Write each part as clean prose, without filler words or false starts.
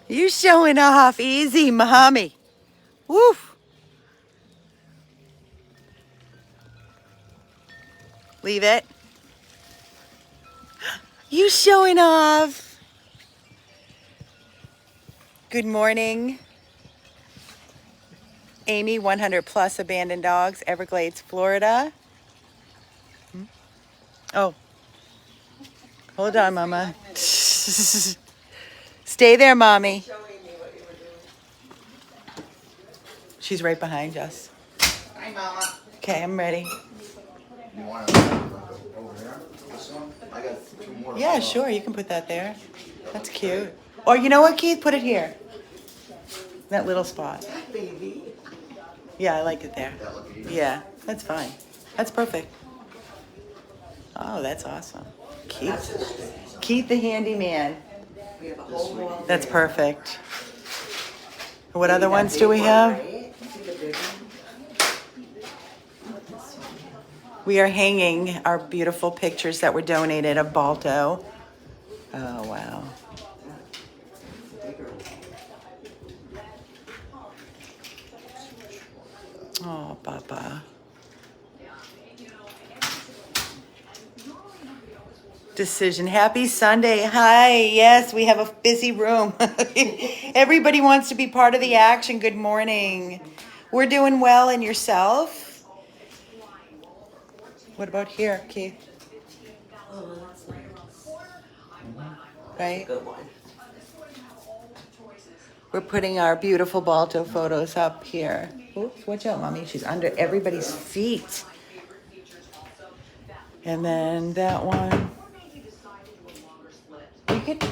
You showing off. Easy, mommy. Woof. Leave it. You showing off. Good morning. Amy, 100 plus abandoned dogs, Everglades, Florida. Oh, hold on, mama. Stay there, mommy. She's right behind us. Hi, Mama. Okay, I'm ready. You want to over here? This one? I got two more. Yeah, sure, you can put that there. That's cute. Or you know what, Keith? Put it here. That little spot. Baby. Yeah, I like it there. That look easy. Yeah, that's fine. That's perfect. Oh, that's awesome. Keith the handyman. We have a whole wall. That's there. perfect. What Maybe other that ones big do we one, have? right? See the big one? We are hanging our beautiful pictures that were donated of Balto. Oh, wow. Bigger one. Oh, Papa. Decision. Happy Sunday. Hi. Yes, we have a busy room. Everybody wants to be part of the action. Good morning. We're doing well, and yourself? What about here, Keith? Oh, that's nice. Right? Good one. We're putting our beautiful Balto photos up here. Oops, watch out, Mommy. She's under everybody's feet. And then that one.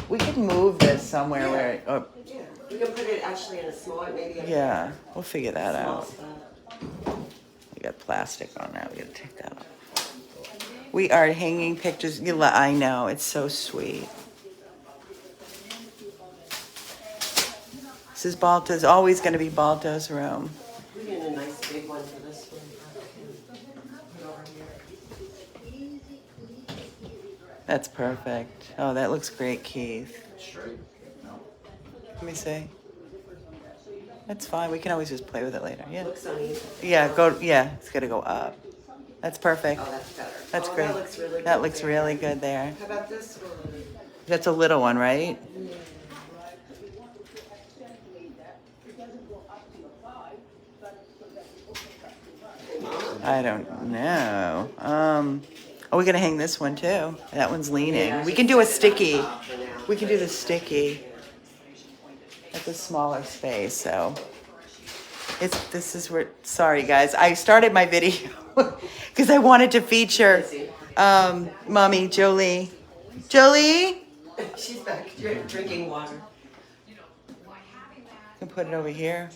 We could move this somewhere where it, oh, Yeah. We can put it actually in a smaller, maybe. yeah, we'll figure that Small out. spot. We got plastic on that. We gotta take that off. We are hanging pictures. I know, it's so sweet. This is Balto's, always gonna be Balto's room. We get a nice big one for this one. Put over here. That's perfect. Oh, that looks great, Keith. Straight? No. Let me see. That's fine. We can always just play with it later. Yeah. Looks uneven. Yeah, yeah, it's gotta go up. That's perfect. Oh, that's better. That's Oh, great. That looks really good. That looks there. really good there. How about this one? That's a little one, right? I don't know. Are we gonna hang this one too? That one's leaning. Yeah, We just can do a set it on sticky. top for now. We can do the sticky. That's a smaller space, so. This is where, sorry guys, I started my video because I wanted to feature Mommy Jolie. Jolie? She's back drinking water. You can put it over here.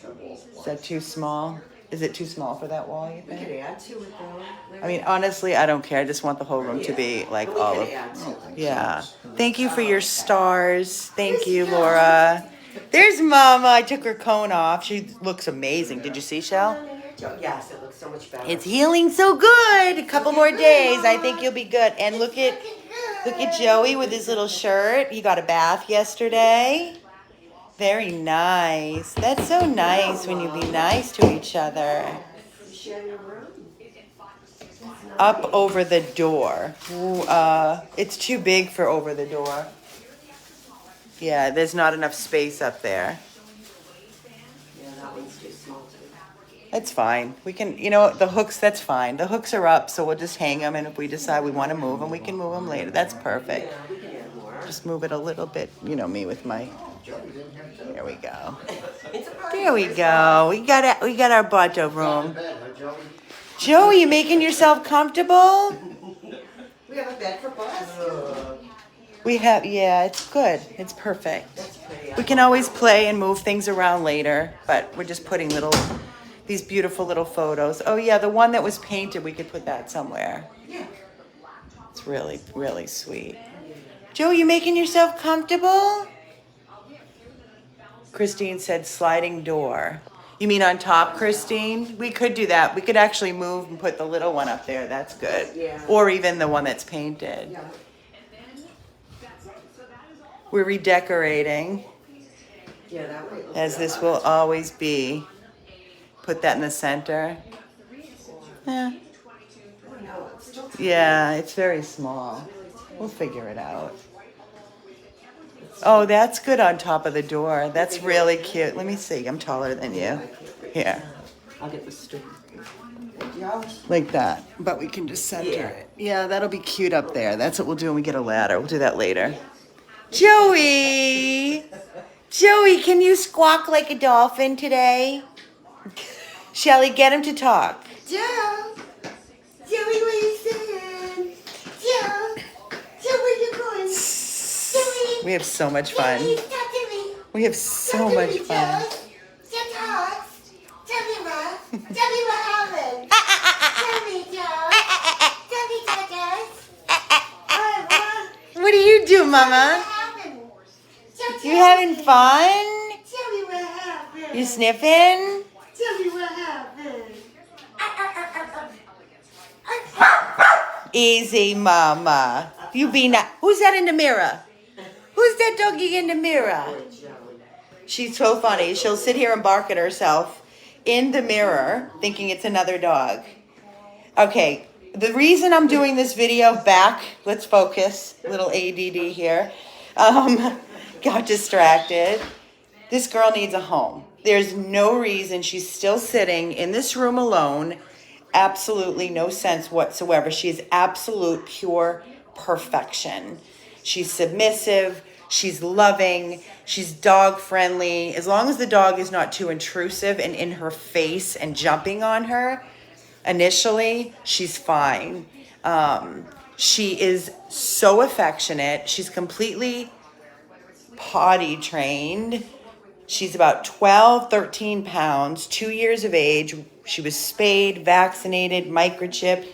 Is that too small? Is it too small for that wall, you We think? could add to it though. I mean, honestly, I don't care. I just want the whole room to be like But we all could of. add to it. Yeah. Thank you for your stars. Thank you, Laura. There's Mama. I took her cone off. She looks amazing. Did you see, Shell? Yes, it looks so much better. It's healing so good. A couple more days. I think you'll be good. And look at Joey with his little shirt. He got a bath yesterday. Very nice. That's so nice when you be nice to each other. You share your room? Up over the door. Ooh, it's too big for over the door. Yeah, there's not enough space up there. Yeah, that one's too small too. That's fine. We can, the hooks, that's fine. The hooks are up, so we'll just hang them, and if we decide we want to move them, we can move them later. That's perfect. Yeah, we can add more. Just move it a little bit, me with my, there we go. It's a party. There we go. We got our Balto room. Bed, huh, Joey? Joey, you making yourself comfortable? We have a bed for Buzz. We have, yeah, it's good. It's perfect. That's pretty. We can always play and move things around later, but we're just putting these beautiful little photos. Oh yeah, the one that was painted, we could put that somewhere. Yeah. It's really, really sweet. Joe, you making yourself comfortable? Christine said sliding door. You mean on top, Christine? We could do that. We could actually move and put the little one up there. That's good. Yeah. Or even the one that's painted. Yeah. We're redecorating. Yeah, that way. as this will always be. Put that in the center. Yeah. Yeah, it's very small. We'll figure it out. Oh, that's good on top of the door. That's really cute. Let me see. I'm taller than you. Here. I'll get the stool. Like that. But we can just center Yeah. it. Yeah, that'll be cute up there. That's what we'll do when we get a ladder. We'll do that later. Joey! Joey, can you squawk like a dolphin today? Shelly, get him to talk. Joe! Joey, what you saying? Joe! Joe, where you going? Joey! We have so much fun. Joey, talk to me. We have so much fun. Joe, talk. Tell me what. Tell me what happened. Tell me, Joe. Tell me, Joe. What do you do, Mama? You having fun? Tell me what happened. You sniffing? Tell me what happened. Easy, Mama. You be not. Who's that in the mirror? Who's that doggy in the mirror? She's so funny. She'll sit here and bark at herself in the mirror, thinking it's another dog. Okay, the reason I'm doing this video back, let's focus, little ADD here, got distracted. This girl needs a home. There's no reason she's still sitting in this room alone. Absolutely no sense whatsoever. She is absolute pure perfection. She's submissive. She's loving. She's dog friendly. As long as the dog is not too intrusive and in her face and jumping on her, initially, she's fine. She is so affectionate. She's completely potty trained. She's about 12, 13 pounds, 2 years of age. She was spayed, vaccinated, microchipped.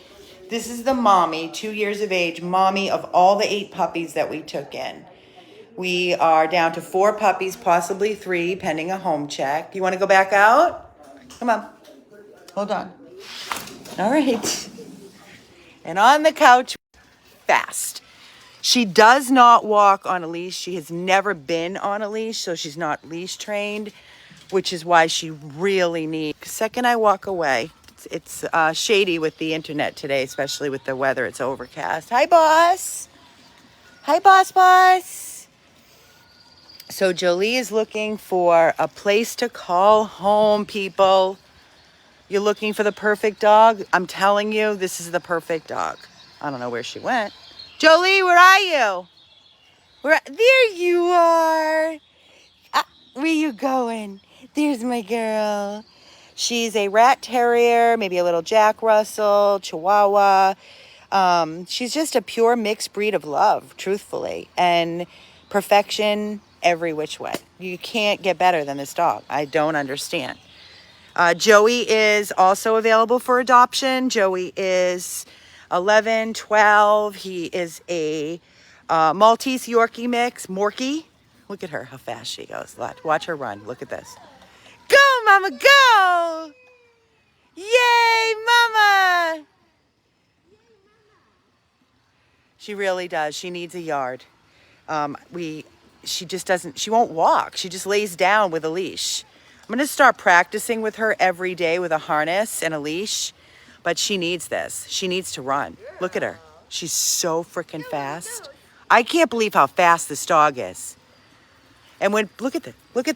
This is the mommy, 2 years of age, mommy of all the 8 puppies that we took in. We are down to 4 puppies, possibly 3, pending a home check. You want to go back out? Come on. Hold on. All right. And on the couch, fast. She does not walk on a leash. She has never been on a leash, so she's not leash trained, which is why she really needs. The second I walk away, it's shady with the internet today, especially with the weather. It's overcast. Hi, boss. Hi, boss. So Jolie is looking for a place to call home, people. You're looking for the perfect dog? I'm telling you, this is the perfect dog. I don't know where she went. Jolie, where are you? There you are. Where you going? There's my girl. She's a rat terrier, maybe a little Jack Russell, Chihuahua. She's just a pure mixed breed of love, truthfully, and perfection every which way. You can't get better than this dog. I don't understand. Joey is also available for adoption. Joey is 11, 12. He is a Maltese Yorkie mix. Morkie. Look at her, how fast she goes. Watch her run. Look at this. Go, Mama, go! Yay, Mama! She really does. She needs a yard. She just doesn't, she won't walk. She just lays down with a leash. I'm going to start practicing with her every day with a harness and a leash, but she needs this. She needs to run. Look at her. She's so freaking fast. I can't believe how fast this dog is. And look at this. Look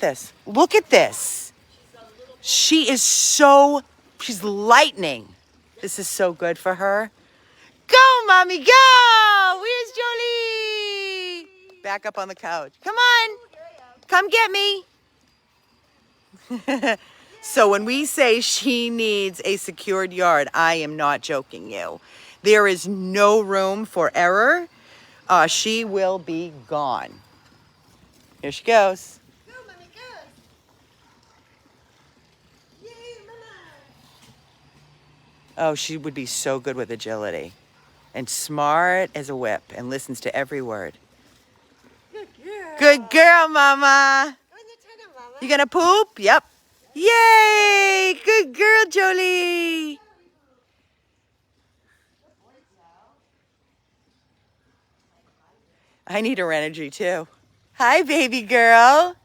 at this. She's lightning. This is so good for her. Go, Mommy, go! Where's Jolie? Back up on the couch. Come on. Come get me. So when we say she needs a secured yard, I am not joking you. There is no room for error. She will be gone. Here she goes. Go, Mommy, go. Yay, Mama. Oh, she would be so good with agility. And smart as a whip and listens to every word. Good girl. Good girl, Mama. You gonna poop? Yep. Yay! Good girl, Jolie. I need her energy too. Hi, baby girl.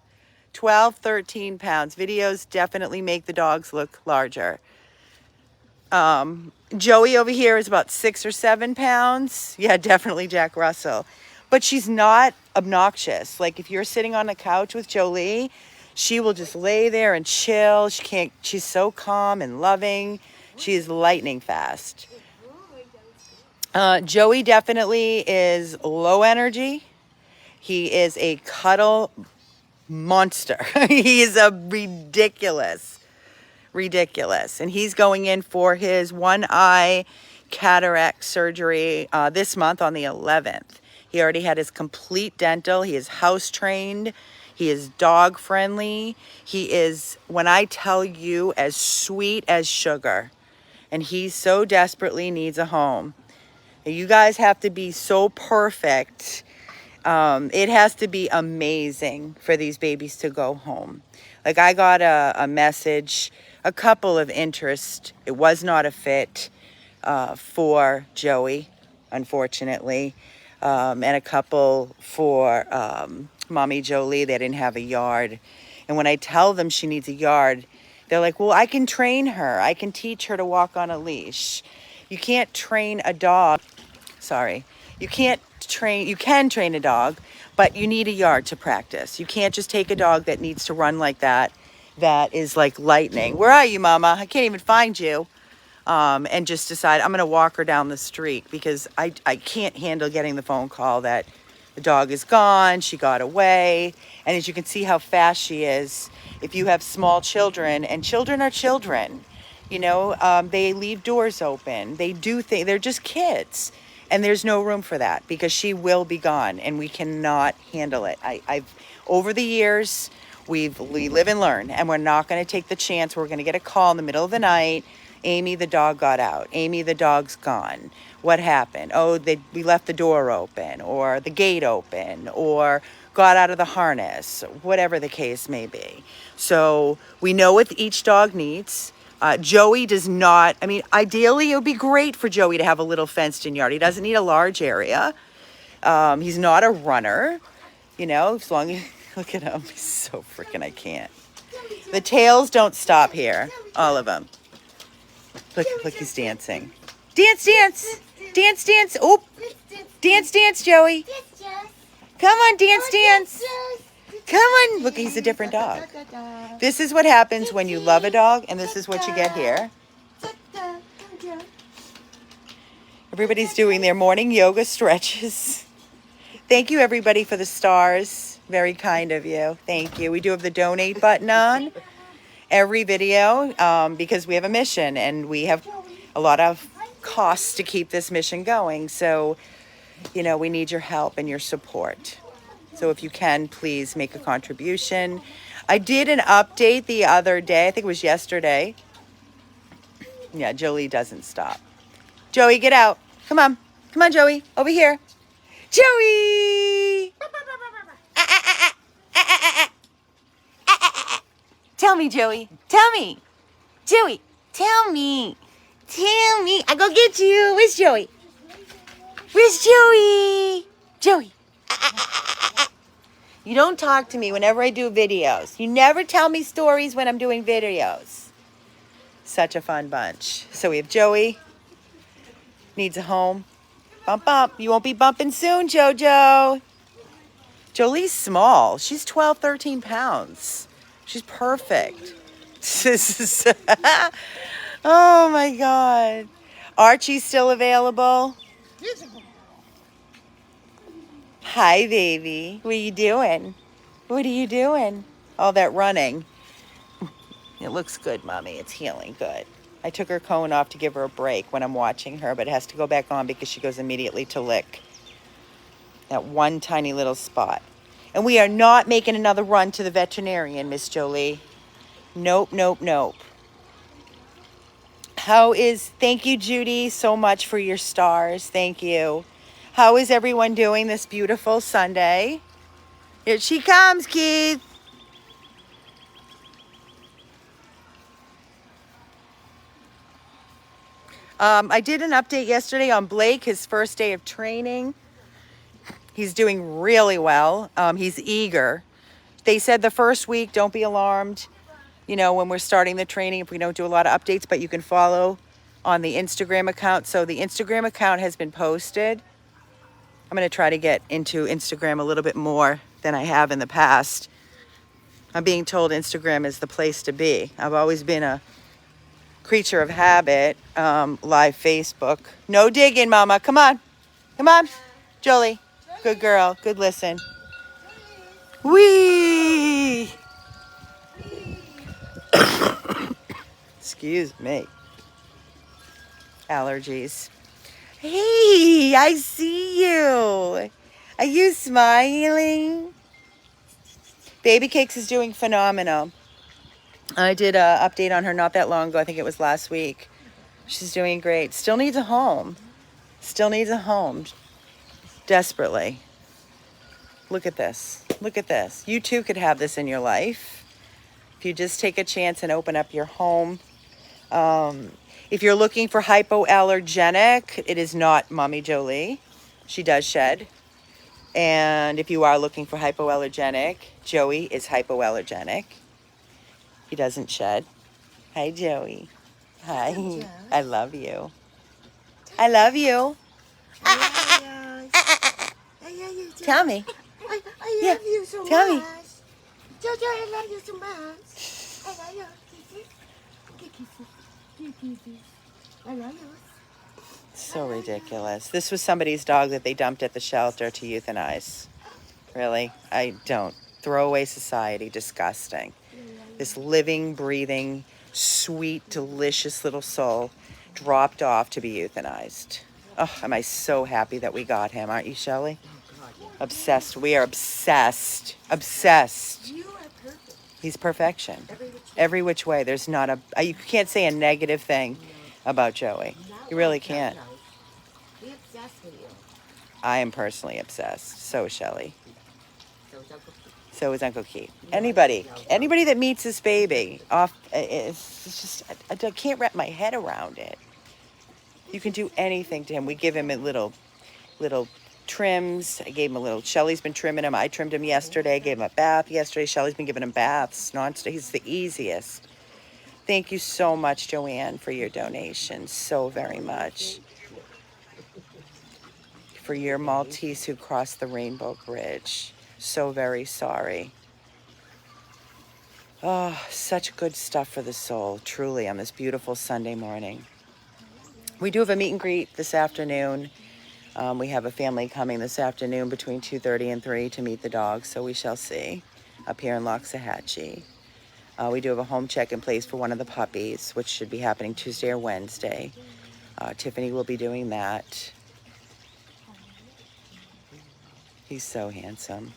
12, 13 pounds. Videos definitely make the dogs look larger. Joey over here is about 6 or 7 pounds. Yeah, definitely Jack Russell. But she's not obnoxious. Like if you're sitting on the couch with Jolie, she will just lay there and chill. She's so calm and loving. She is lightning fast. Joey definitely is low energy. He is a cuddle monster. He is a ridiculous. And he's going in for his one eye cataract surgery this month on the 11th. He already had his complete dental. He is house trained. He is dog friendly. He is, when I tell you, as sweet as sugar. And he so desperately needs a home. You guys have to be so perfect. It has to be amazing for these babies to go home. Like I got a message, a couple of interest. It was not a fit for Joey, unfortunately. And a couple for Mommy Jolie. They didn't have a yard. And when I tell them she needs a yard, they're like, well, I can train her. I can teach her to walk on a leash. You can't train a dog. Sorry. You can train a dog, but you need a yard to practice. You can't just take a dog that needs to run like that is like lightning. Where are you, Mama? I can't even find you. And just decide I'm going to walk her down the street because I can't handle getting the phone call that the dog is gone, she got away. And as you can see how fast she is, if you have small children, and children are children, you know, they leave doors open. They do things. They're just kids. And there's no room for that because she will be gone and we cannot handle it. I've over the years, we live and learn, and we're not going to take the chance. We're going to get a call in the middle of the night. Amy, the dog got out. Amy, the dog's gone. What happened? Oh, we left the door open or the gate open or got out of the harness, whatever the case may be. So we know what each dog needs. Joey does not, I mean, ideally it would be great for Joey to have a little fenced in yard. He doesn't need a large area. He's not a runner, you know, as long as, look at him. He's so freaking, I can't. The tails don't stop here, all of them. Look, he's dancing. Dance. Oh, dance, Joey. Come on, dance. Come on. Look, he's a different dog. This is what happens when you love a dog, and this is what you get here. Everybody's doing their morning yoga stretches. Thank you, everybody, for the stars. Very kind of you. Thank you. We do have the donate button on every video because we have a mission, and we have a lot of costs to keep this mission going. So, you know, we need your help and your support. So if you can, please make a contribution. I did an update the other day. I think it was yesterday. Yeah, Jolie doesn't stop. Joey, get out. Come on. Come on, Joey. Over here. Joey! Tell me, Joey. Tell me. Joey, tell me. Tell me. I go get you. Where's Joey? Where's Joey? Joey. You don't talk to me whenever I do videos. You never tell me stories when I'm doing videos. Such a fun bunch. So we have Joey. Needs a home. Bump. You won't be bumping soon, Jojo. Jolie's small. She's 12, 13 pounds. She's perfect. Oh my God. Archie's still available. Hi, baby. What are you doing? What are you doing? All that running. It looks good, Mommy. It's healing good. I took her cone off to give her a break when I'm watching her, but it has to go back on because she goes immediately to lick that one tiny little spot. And we are not making another run to the veterinarian, Miss Jolie. Nope. Thank you, Judy, so much for your stars. Thank you. How is everyone doing this beautiful Sunday? Here she comes, Keith. I did an update yesterday on Blake, his first day of training. He's doing really well. He's eager They said the first week, don't be alarmed, you know, when we're starting the training, if we don't do a lot of updates, but you can follow on the Instagram account. So the Instagram account has been posted. I'm going to try to get into Instagram a little bit more than I have in the past. I'm being told Instagram is the place to be. I've always been a creature of habit. Live Facebook. No digging, Mama. Come on. Come on. Jolie. Good girl. Good listen. Wee. Excuse me. Allergies. Hey, I see you. Are you smiling? Baby Cakes is doing phenomenal. I did an update on her not that long ago. I think it was last week. She's doing great. Still needs a home. Still needs a home. Desperately. Look at this. Look at this. You too could have this in your life. If you just take a chance and open up your home. If you're looking for hypoallergenic, it is not Mommy Jolie. She does shed. And if you are looking for hypoallergenic, Joey is hypoallergenic. He doesn't shed. Hi, Joey. Hi. I love you. I love you. Tell me. I love you so much. Tell me. Jojo, I love you so much. I love you. Kisses. I love you. So ridiculous. This was somebody's dog that they dumped at the shelter to euthanize. Really? I don't. Throwaway society. Disgusting. This living, breathing, sweet, delicious little soul dropped off to be euthanized. Oh, am I so happy that we got him, aren't you, Shelley? Obsessed. We are obsessed. Obsessed. You are perfect. He's perfection. Every which way. There's not you can't say a negative thing about Joey. You really can't. We're obsessed with you. I am personally obsessed. So is Shelley. So is Uncle Pete. So is Uncle Keith. Anybody that meets this baby, it's just, I can't wrap my head around it. You can do anything to him. We give him a little trims. I gave him a little, Shelley's been trimming him. I trimmed him yesterday, gave him a bath yesterday. Shelley's been giving him baths nonstop. He's the easiest. Thank you so much, Joanne, for your donation. So very much. For your Maltese who crossed the Rainbow Bridge. So very sorry. Oh, such good stuff for the soul, truly, on this beautiful Sunday morning. We do have a meet and greet this afternoon. We have a family coming this afternoon between 2:30 and 3 to meet the dogs, so we shall see, up here in Loxahatchee. We do have a home check in place for one of the puppies, which should be happening Tuesday or Wednesday. Tiffany will be doing that. He's so handsome.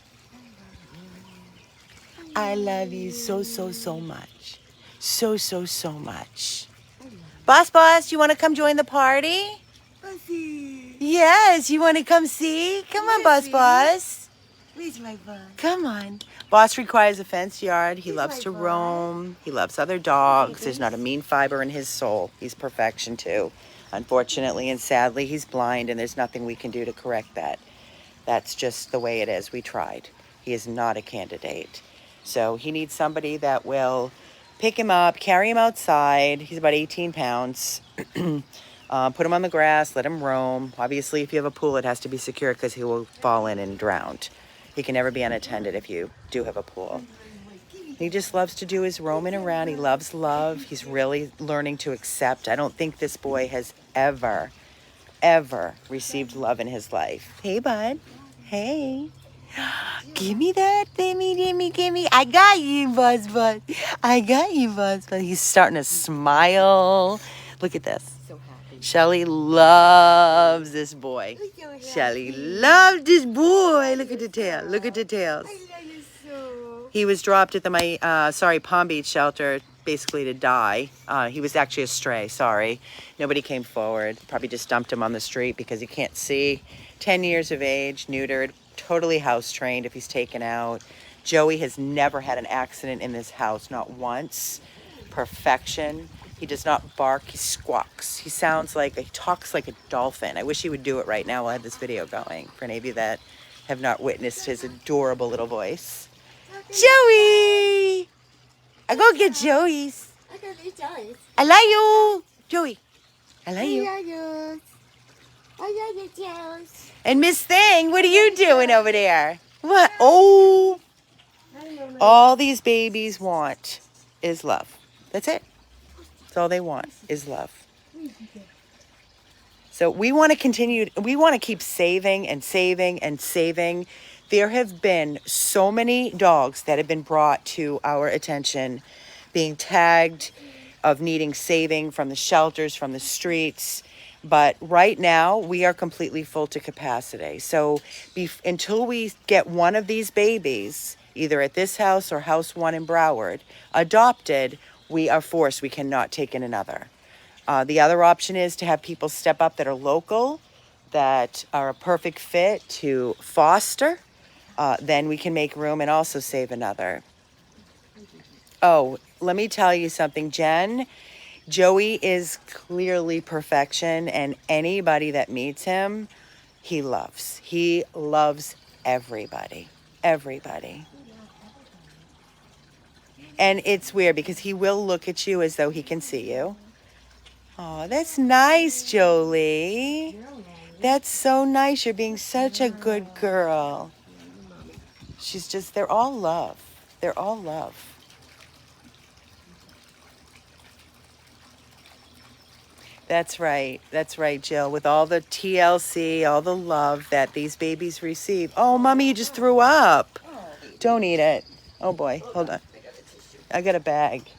I love you so, so, so much. So, so, so much. Boss, you want to come join the party? Bussy. Yes, you want to come see? Come on, Boss. Where's my bun? Come on. Boss requires a fenced yard. He Here's loves my to bun. roam. He loves other dogs. There's not a mean fiber in his soul. He's perfection, too. Unfortunately and sadly, he's blind, and there's nothing we can do to correct that. That's just the way it is. We tried. He is not a candidate. So he needs somebody that will pick him up, carry him outside. He's about 18 pounds. Put him on the grass, let him roam. Obviously, if you have a pool, it has to be secure because he will fall in and drown. He can never be unattended if you do have a pool. He just loves to do his roaming around. He loves love. He's really learning to accept. I don't think this boy has ever received love in his life. Hey, bud. Hey. Give me that. Gimme. I got you, Buzz. I got you, Buzz. He's starting to smile. Look at this. So happy. Shelley loves this boy. So happy. Shelley loves this boy. Look at the tail. Look at the tails. I love you so. He was dropped at the Palm Beach shelter, basically to die. He was actually a stray, sorry. Nobody came forward. Probably just dumped him on the street because he can't see. 10 years of age, neutered, totally house trained if he's taken out. Joey has never had an accident in this house, not once. Perfection. He does not bark, he squawks. He talks like a dolphin. I wish he would do it right now while I have this video going, for any of you that have not witnessed his adorable little voice. Joey. I go get Joey's. I got these toys. I love you. Joey. I love you. I love you. I love you, toys. And Miss Thing, what are you doing over there? What? Oh. All these babies want is love. That's it. That's all they want is love. So we want to continue, we want to keep saving and saving and saving. There have been so many dogs that have been brought to our attention being tagged of needing saving from the shelters, from the streets. But right now we are completely full to capacity. So until we get one of these babies, either at this house or house one in Broward, adopted, we are forced. We cannot take in another. The other option is to have people step up that are local, that are a perfect fit to foster. Then we can make room and also save another. Oh, let me tell you something, Jen. Joey is clearly perfection, and anybody that meets him, he loves. He loves everybody. Everybody. And it's weird because he will look at you as though he can see you. Oh, that's nice, Jolie. That's so nice. You're being such a good girl. She's just, they're all love. They're all love. That's right, Jill. With all the TLC, all the love that these babies receive. Oh, Mommy, you just threw up. Don't eat it. Oh, boy. Hold on. I got a bag.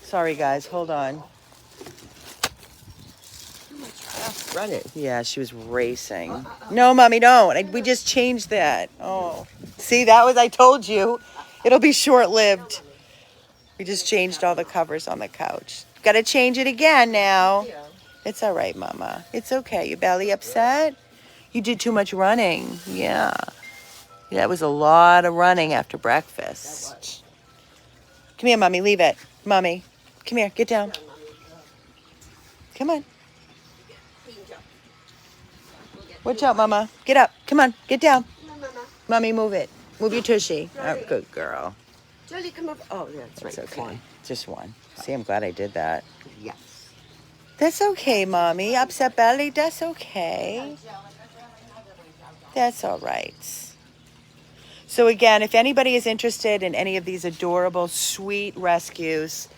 Sorry, guys. Hold on. Run it. Yeah, she was racing. No, Mommy, don't. We just changed that. Oh. See, that was, I told you. It'll be short-lived. We just changed all the covers on the couch. Got to change it again now. It's all right, Mama. It's okay. You belly upset? You did too much running. Yeah. That was a lot of running after breakfast. Come here, Mommy. Leave it. Mommy. Come here. Get down. Come on. Watch out, Mama. Get up. Come on. Get down. Mommy, move it. Move your tushy. Oh, good girl. Jolie, come up. Oh, yeah, that's right. It's okay. One. Just one. See, I'm glad I did that. Yes. That's okay, Mommy. Upset belly. That's okay. That's all right. So again, if anybody is interested in any of these adorable, sweet rescues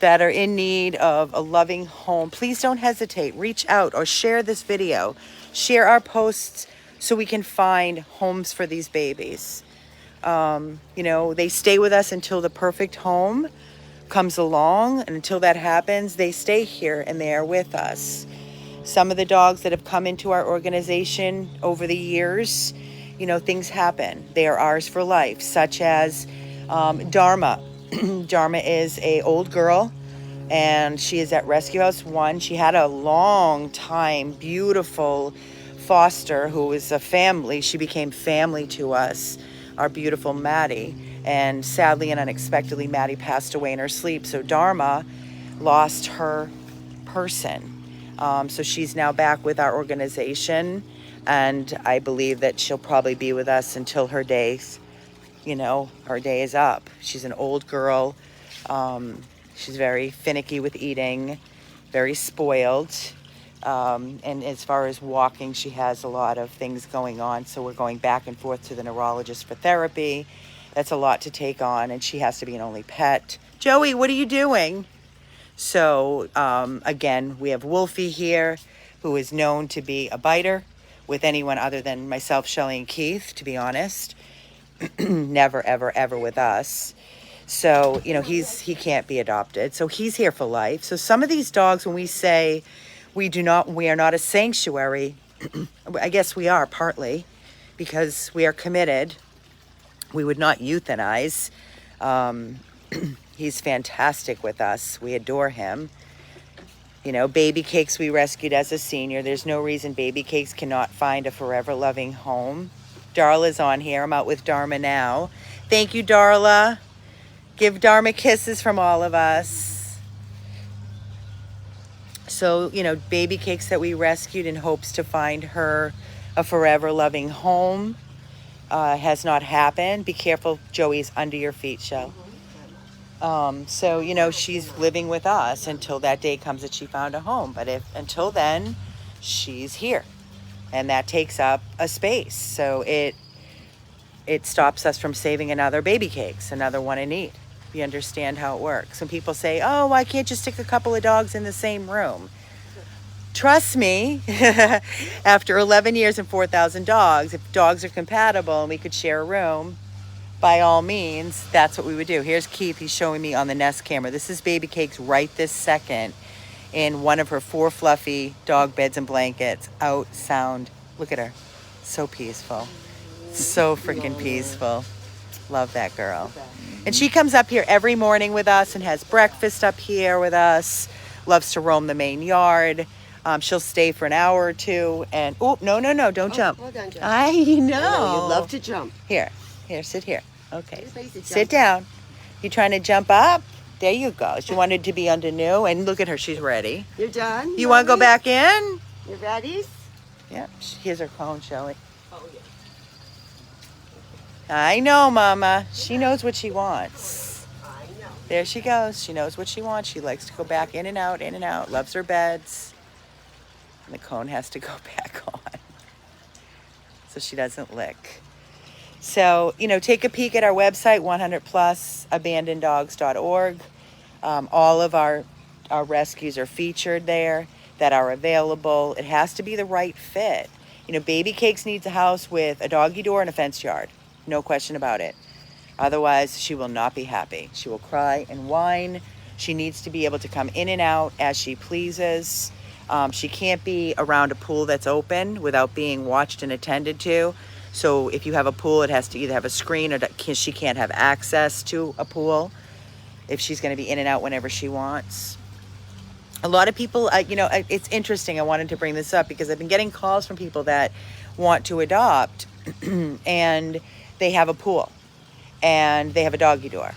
that are in need of a loving home, please don't hesitate. Reach out or share this video. Share our posts so we can find homes for these babies. You know, they stay with us until the perfect home comes along, and until that happens, they stay here and they are with us. Some of the dogs that have come into our organization over the years, you know, things happen. They are ours for life, such as Dharma. Dharma is an old girl, and she is at Rescue House 1. She had a long time, beautiful foster who was a family. She became family to us, our beautiful Maddie. And sadly and unexpectedly, Maddie passed away in her sleep. So Dharma lost her person. So she's now back with our organization. And I believe that she'll probably be with us until her days, you know, her day is up. She's an old girl. She's very finicky with eating, very spoiled. And as far as walking, she has a lot of things going on. So we're going back and forth to the neurologist for therapy. That's a lot to take on, and she has to be an only pet. Joey, what are you doing? So, again, we have Wolfie here, who is known to be a biter with anyone other than myself, Shelly, and Keith, to be honest. Never, ever, ever with us. So, you know, he can't be adopted. So he's here for life. So some of these dogs, when we say we are not a sanctuary, I guess we are partly, because we are committed. We would not euthanize. He's fantastic with us. We adore him. You know, Baby Cakes we rescued as a senior. There's no reason Baby Cakes cannot find a forever loving home. Darla's on here. I'm out with Dharma now. Thank you, Darla. Give Dharma kisses from all of us. So, you know, Baby Cakes that we rescued in hopes to find her a forever loving home. has not happened. Be careful, Joey's under your feet, Shell. So, you know, she's living with us until that day comes that she found a home. But until then, she's here. And that takes up a space. So it stops us from saving another baby cakes, another one in need. You understand how it works. When people say, oh, why can't you stick a couple of dogs in the same room? Trust me, after 11 years and 4,000 dogs, if dogs are compatible and we could share a room, by all means, that's what we would do. Here's Keith. He's showing me on the Nest camera. This is Baby Cakes right this second in one of her 4 fluffy dog beds and blankets. Out sound. Look at her. So peaceful. So freaking peaceful. Love that girl. And she comes up here every morning with us and has breakfast up here with us. Loves to roam the main yard. She'll stay for an hour or two. And, oh, no, don't jump. Hold on, Joe. I know. You love to jump. Here, sit here. Okay. You're supposed to Sit jump. down. You trying to jump up? There you go. She wanted to be under new. And look at her. She's ready. You're done? You want to go Mommy? back in? You ready? Yeah. Here's her cone, Shelly. Oh, yeah. I know, Mama. She knows what she wants. I know. There she goes. She knows what she wants. She likes to go back in and out, in and out. Loves her beds. And the cone has to go back on so she doesn't lick. So, you know, take a peek at our website, 100plusabandoneddogs.org. All of our rescues are featured there that are available. It has to be the right fit. You know, Baby Cakes needs a house with a doggy door and a fenced yard. No question about it. Otherwise, she will not be happy. She will cry and whine. She needs to be able to come in and out as she pleases. She can't be around a pool that's open without being watched and attended to. So if you have a pool, it has to either have a screen or she can't have access to a pool if she's going to be in and out whenever she wants. A lot of people, you know, it's interesting. I wanted to bring this up because I've been getting calls from people that want to adopt and they have a pool and they have a doggy door.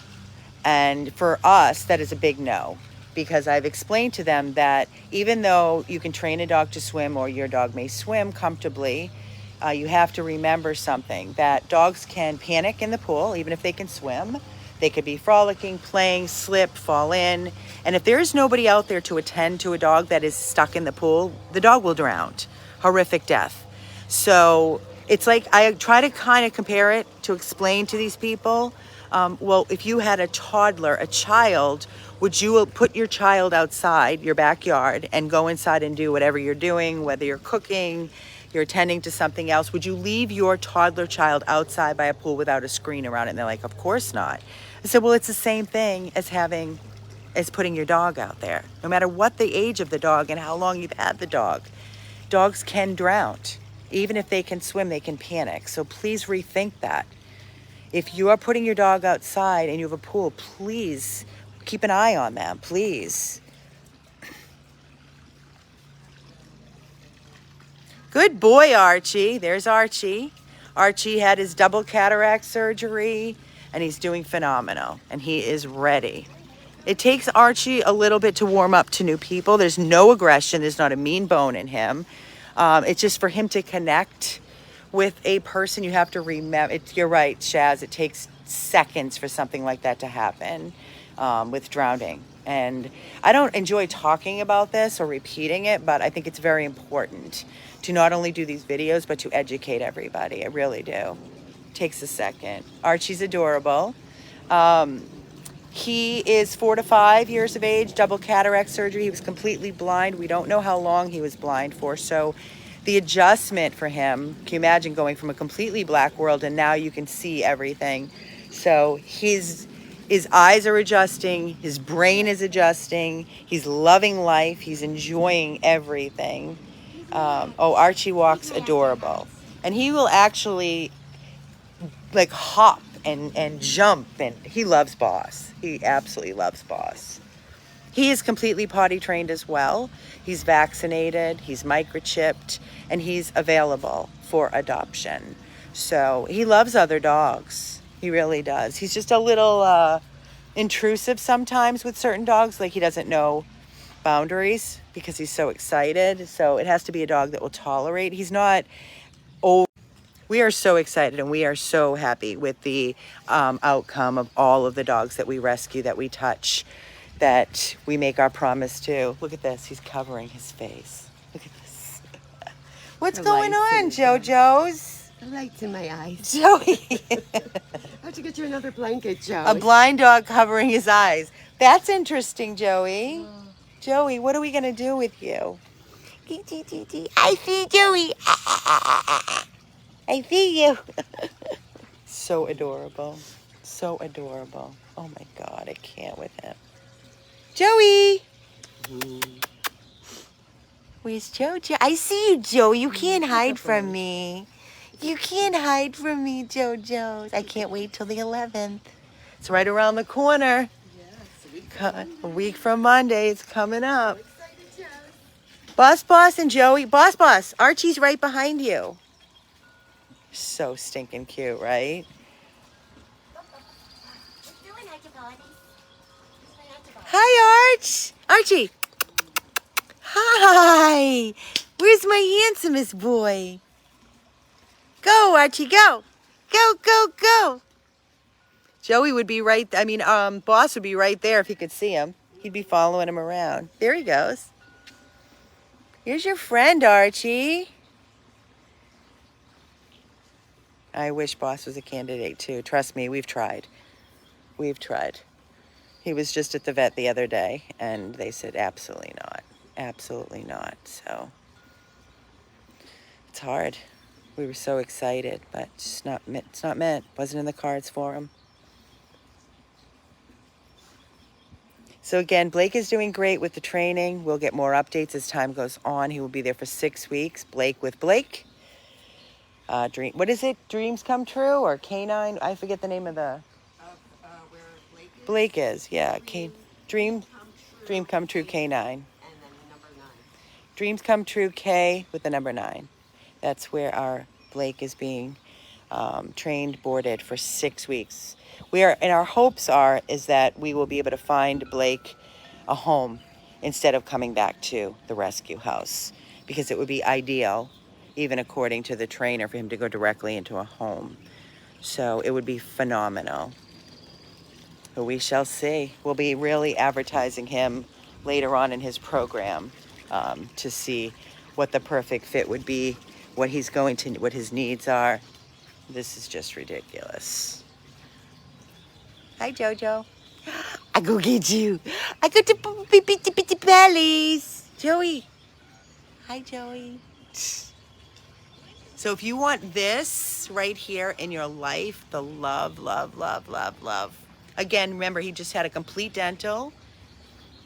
And for us, that is a big no, because I've explained to them that even though you can train a dog to swim or your dog may swim comfortably, you have to remember something, that dogs can panic in the pool, even if they can swim. They could be frolicking, playing, slip, fall in. And if there is nobody out there to attend to a dog that is stuck in the pool, the dog will drown. Horrific death. So it's like I try to kind of compare it to explain to these people, well, if you had a toddler, a child, would you put your child outside your backyard and go inside and do whatever you're doing, whether you're cooking, you're attending to something else? Would you leave your toddler child outside by a pool without a screen around it? And they're like, of course not. I said, well, it's the same thing as putting your dog out there. No matter what the age of the dog and how long you've had the dog, dogs can drown. Even if they can swim, they can panic. So please rethink that. If you are putting your dog outside and you have a pool, please keep an eye on them, please. Good boy, Archie. There's Archie. Archie had his double cataract surgery, and he's doing phenomenal, and he is ready. It takes Archie a little bit to warm up to new people. There's no aggression. There's not a mean bone in him. It's just for him to connect with a person. You have to remember, you're right, Shaz, it takes seconds for something like that to happen with drowning. And I don't enjoy talking about this or repeating it, but I think it's very important to not only do these videos, but to educate everybody. I really do. It takes a second. Archie's adorable. He is 4 to 5 years of age, double cataract surgery. He was completely blind. We don't know how long he was blind for. So the adjustment for him, can you imagine going from a completely black world and now you can see everything? So his eyes are adjusting, his brain is adjusting, he's loving life, he's enjoying everything. Archie walks adorable. And he will actually like hop and jump, and he loves Boss. He absolutely loves Boss. He is completely potty trained as well. He's vaccinated, he's microchipped, and he's available for adoption. So he loves other dogs. He really does. He's just a little intrusive sometimes with certain dogs. Like he doesn't know boundaries because he's so excited. So it has to be a dog that will tolerate. He's not old. We are so excited and we are so happy with the outcome of all of the dogs that we rescue, that we touch, that we make our promise to. Look at this. He's covering his face. Look at this. What's The going lights in on, his eyes. JoJo's? The lights in my eyes. Joey. I have to get you another blanket, Joe. A blind dog covering his eyes. That's interesting, Joey. Joey, what are we going to do with you? I see Joey. I see you. So adorable. So adorable. Oh my God, I can't with him. Joey. Where's Jojo? I see you, Joey. You can't hide from me. You can't hide from me, Jojo. I can't wait till the 11th. It's right around the corner. A week from Monday. It's coming up. Boss and Joey. Boss. Archie's right behind you. So stinking cute, right? Hi, Arch. Archie. Hi. Where's my handsomest boy? Go, Archie, go. Go. Joey would be Boss would be right there if he could see him. He'd be following him around. There he goes. Here's your friend, Archie. I wish Boss was a candidate too. Trust me, we've tried. He was just at the vet the other day and they said absolutely not. Absolutely not. So it's hard. We were so excited, but it's not meant. Wasn't in the cards for him. So again, Blake is doing great with the training. We'll get more updates as time goes on. He will be there for 6 weeks. Blake with Blake. What is it? Dreams Come True or Canine? I forget the name of the... Where Blake is, yeah. Dream Come True K9. And then the number 9. Dreams Come True K with the number 9. That's where our Blake is being trained, boarded for 6 weeks. Our hopes is that we will be able to find Blake a home instead of coming back to the rescue house, because it would be ideal, even according to the trainer, for him to go directly into a home. So it would be phenomenal. But we shall see. We'll be really advertising him later on in his program to see what the perfect fit would be, what his needs are. This is just ridiculous. Hi, Jojo. I go get you. I go to Bally's. Joey. Hi, Joey. So if you want this right here in your life, the love. Again, remember, he just had a complete dental.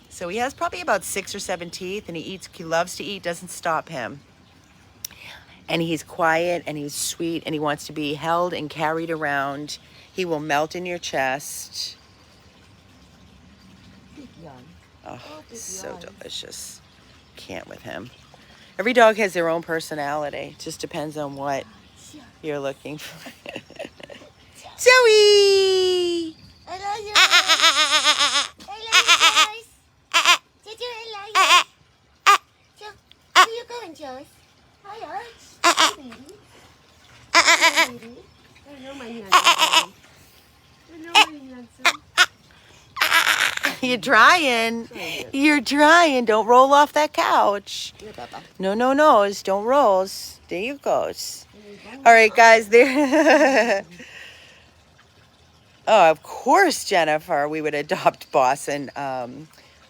So he has probably about 6 or 7 teeth, and he loves to eat, doesn't stop him. And he's quiet, and he's sweet, and he wants to be held and carried around. He will melt in your chest. Oh, so delicious. Can't with him. Every dog has their own personality. It just depends on what you're looking for. Joey! I love you. I love you, Joyce. Jojo, I love you. Jo, where you going, Joyce? Hi, Arch. Baby. Hi, baby. Hello, my handsome. Hello, my handsome. You're trying. You're trying. Don't roll off that couch. No. Don't roll. There you goes. All right, guys. There. Oh, of course, Jennifer. We would adopt Boss and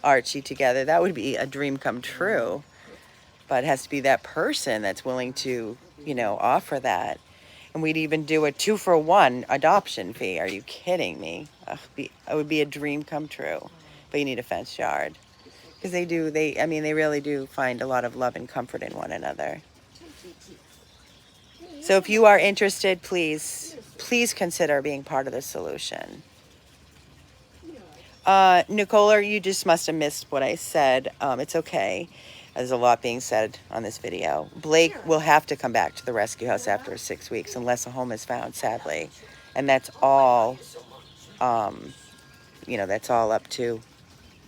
Archie together. That would be a dream come true. But it has to be that person that's willing to, offer that. And we'd even do a 2-for-1 adoption fee. Are you kidding me? It would be a dream come true. But you need a fenced yard. Because they really do find a lot of love and comfort in one another. So if you are interested, please consider being part of the solution. Nicola, you just must have missed what I said. It's okay. There's a lot being said on this video. Blake will have to come back to the rescue house after 6 weeks unless a home is found, sadly. And that's all, that's all up to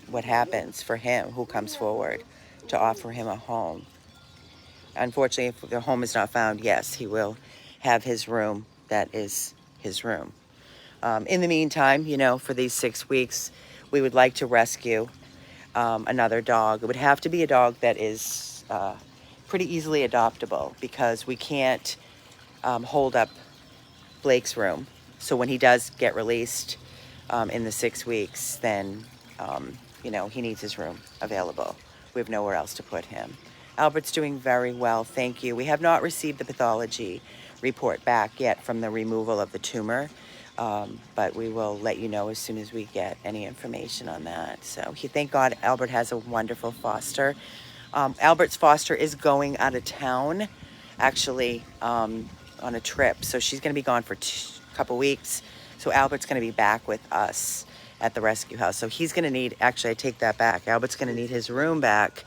what happens for him, who comes forward to offer him a home. Unfortunately, if the home is not found, yes, he will have his room that is his room. In the meantime, you know, for these 6 weeks, we would like to rescue another dog. It would have to be a dog that is pretty easily adoptable, because we can't hold up Blake's room. So when he does get released in the 6 weeks, then, you know, he needs his room available. We have nowhere else to put him. Albert's doing very well, thank you. We have not received the pathology report back yet from the removal of the tumor, but we will let you know as soon as we get any information on that. So thank God Albert has a wonderful foster. Albert's foster is going out of town, actually, on a trip. So she's going to be gone for a couple weeks. So Albert's going to be back with us at the rescue house. So he's going to need, actually I take that back, Albert's going to need his room back,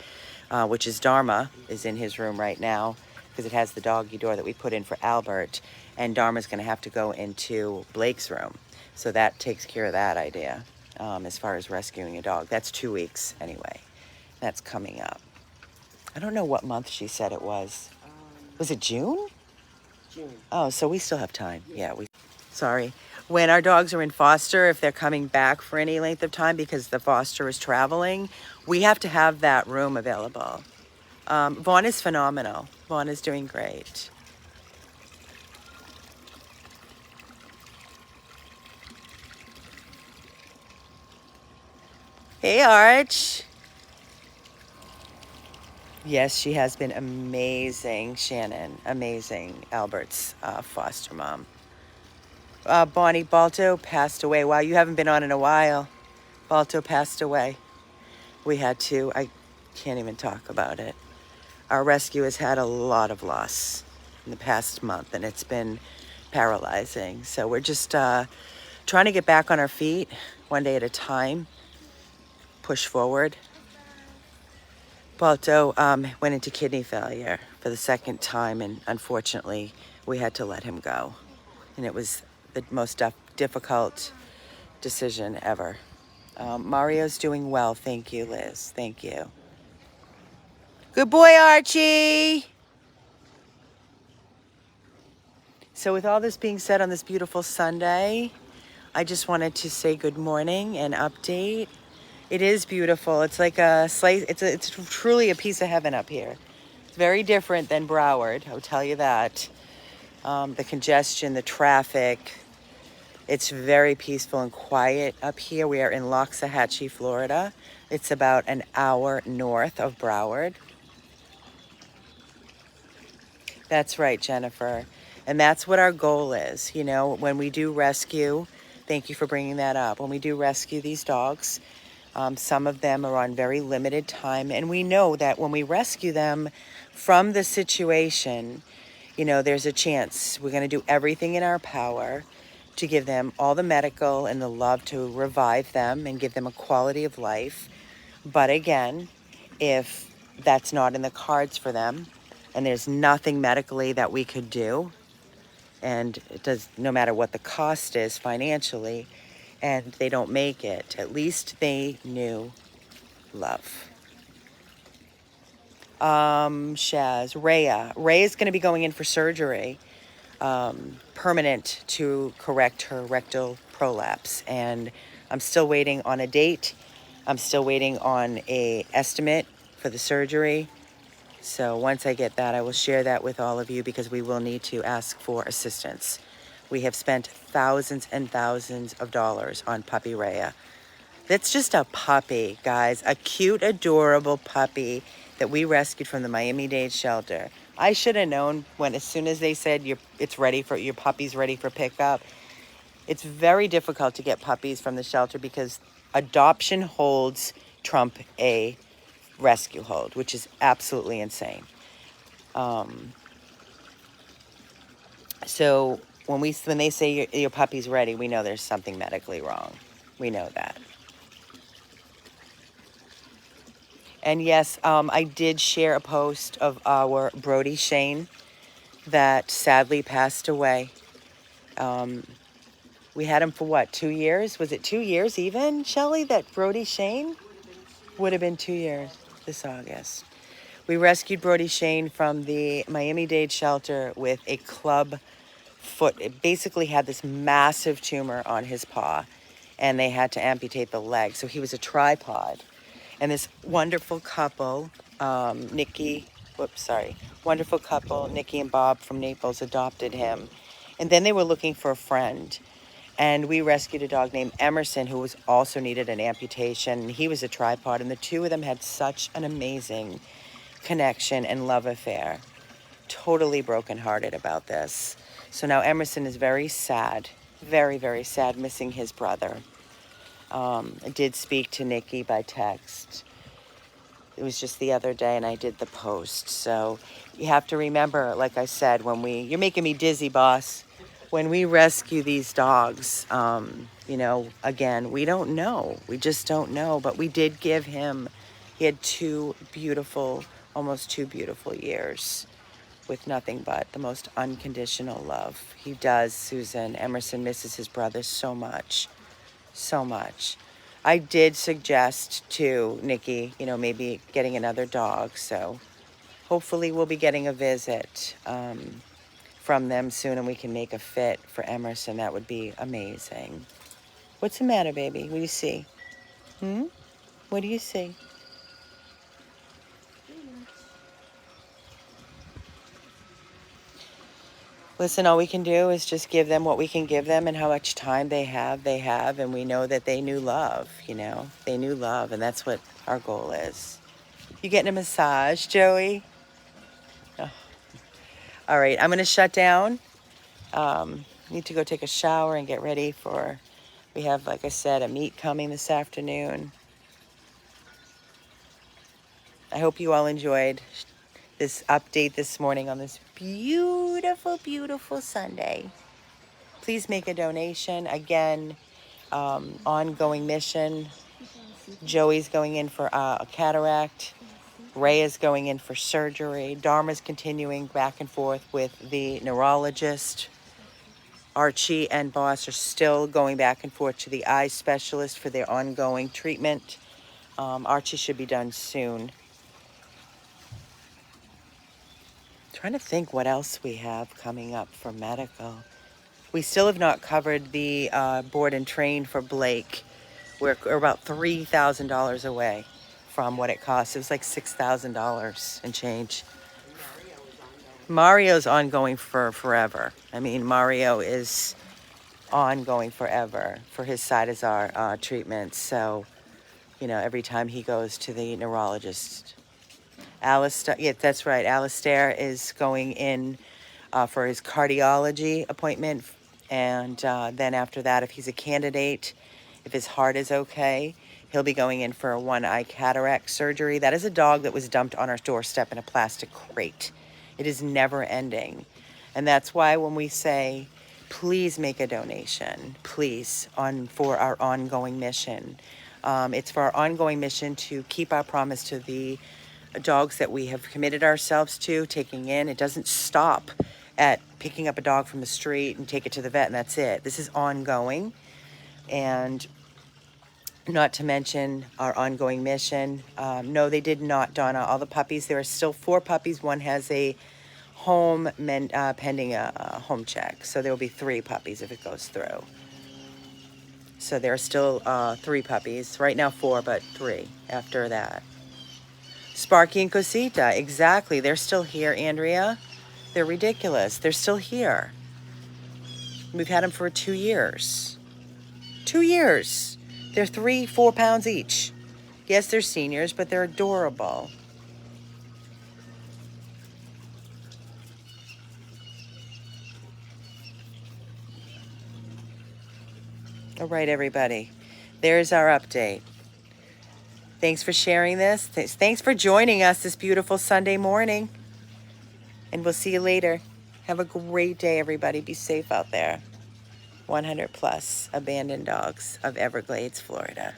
which is Dharma is in his room right now, because it has the doggy door that we put in for Albert, and Dharma's going to have to go into Blake's room. So that takes care of that idea as far as rescuing a dog. That's 2 weeks anyway. That's coming up. I don't know what month she said it was. Was it June? June. Oh, so we still have time. Yeah, sorry. When our dogs are in foster, if they're coming back for any length of time because the foster is traveling, we have to have that room available. Vaughn is phenomenal. Vaughn is doing great. Hey, Arch. Yes, she has been amazing, Shannon. Amazing, Albert's foster mom. Bonnie Balto passed away. Wow, you haven't been on in a while. Balto passed away. We had to. I can't even talk about it. Our rescue has had a lot of loss in the past month, and it's been paralyzing. So we're just trying to get back on our feet one day at a time, push forward. Balto went into kidney failure for the 2nd time, and unfortunately, we had to let him go. And it was the most difficult decision ever. Mario's doing well. Thank you, Liz. Thank you. Good boy, Archie. So with all this being said on this beautiful Sunday, I just wanted to say good morning and update. It is beautiful. It's like a slice. It's truly a piece of heaven up here. It's very different than Broward, I'll tell you that. The congestion, the traffic. It's very peaceful and quiet up here. We are in Loxahatchee, Florida. It's about an hour north of Broward. That's right, Jennifer. And that's what our goal is. You know, when we do rescue, thank you for bringing that up. When we do rescue these dogs, some of them are on very limited time. And we know that when we rescue them from the situation, you know, there's a chance. We're going to do everything in our power to give them all the medical and the love to revive them and give them a quality of life. But again, if that's not in the cards for them, and there's nothing medically that we could do, and it does, no matter what the cost is financially, and they don't make it, at least they knew love. Shaz, Rhea is going to be going in for surgery, permanent, to correct her rectal prolapse, and I'm still waiting on a date. I'm still waiting on a estimate for the surgery. So once I get that, I will share that with all of you, because we will need to ask for assistance. We have spent thousands and thousands of dollars on puppy Rhea. That's just a puppy, guys. A cute, adorable puppy that we rescued from the Miami-Dade shelter. I should have known as soon as they said your puppy's ready for pickup. It's very difficult to get puppies from the shelter because adoption holds trump a rescue hold, which is absolutely insane. So when they say your puppy's ready, we know there's something medically wrong. We know that. And yes, I did share a post of our Brody Shane that sadly passed away. We had him for what, 2 years? Was it 2 years even, Shelley, that Brody Shane? Would have been 2 years this August. We rescued Brody Shane from the Miami-Dade shelter with a club foot. It basically had this massive tumor on his paw, and they had to amputate the leg. So he was a tripod. And this wonderful couple, Nikki and Bob from Naples adopted him. And then they were looking for a friend. And we rescued a dog named Emerson, who was also needed an amputation. He was a tripod, and the two of them had such an amazing connection and love affair. Totally brokenhearted about this. So now Emerson is very sad, very, very sad, missing his brother. I did speak to Nikki by text. It was just the other day, and I did the post. So you have to remember, like I said, you're making me dizzy, boss. When we rescue these dogs, you know, again, we don't know. We just don't know. But we did give him, he had almost two beautiful years with nothing but the most unconditional love. He does, Susan. Emerson misses his brother so much, so much. I did suggest to Nikki, you know, maybe getting another dog. So hopefully we'll be getting a visit from them soon, and we can make a fit for Emerson. That would be amazing. What's the matter, baby? What do you see? What do you see? Listen, all we can do is just give them what we can give them, and how much time they have, and we know that they knew love, you know. They knew love, and that's what our goal is. You getting a massage, Joey? Oh. All right, I'm going to shut down. Need to go take a shower and get ready for, we have, like I said, a meet coming this afternoon. I hope you all enjoyed this update this morning on this beautiful, beautiful Sunday. Please make a donation. Again, ongoing mission. Joey's going in for a cataract. Ray is going in for surgery. Dharma's continuing back and forth with the neurologist. Archie and Boss are still going back and forth to the eye specialist for their ongoing treatment. Archie should be done soon. Trying to think what else we have coming up for medical. We still have not covered the board and train for Blake. We're about $3,000 away from what it costs. It was like $6,000 and change. Mario's ongoing for forever. I mean, Mario is ongoing forever for his Cytosar treatment. So, you know, every time he goes to the neurologist. Alistair, yeah, that's right. Alistair is going in for his cardiology appointment. And then after that, if he's a candidate, if his heart is okay, he'll be going in for a one-eye cataract surgery. That is a dog that was dumped on our doorstep in a plastic crate. It is never ending. And that's why when we say, please make a donation, please, for our ongoing mission. It's for our ongoing mission to keep our promise to the dogs that we have committed ourselves to taking in. It doesn't stop at picking up a dog from the street and take it to the vet and that's it. This is ongoing. And not to mention our ongoing mission. No, they did not, Donna. All the puppies, there are still 4 puppies. One has a home pending a home check. So there will be 3 puppies if it goes through. So there are still 3 puppies. Right now 4, but 3 after that. Sparky and Cosita, exactly. They're still here, Andrea. They're ridiculous. They're still here. We've had them for 2 years. 2 years. They're 3-4 pounds each. Yes, they're seniors, but they're adorable. All right, everybody. There's our update. Thanks for sharing this. Thanks for joining us this beautiful Sunday morning. And we'll see you later. Have a great day, everybody. Be safe out there. 100 plus abandoned dogs of Everglades, Florida.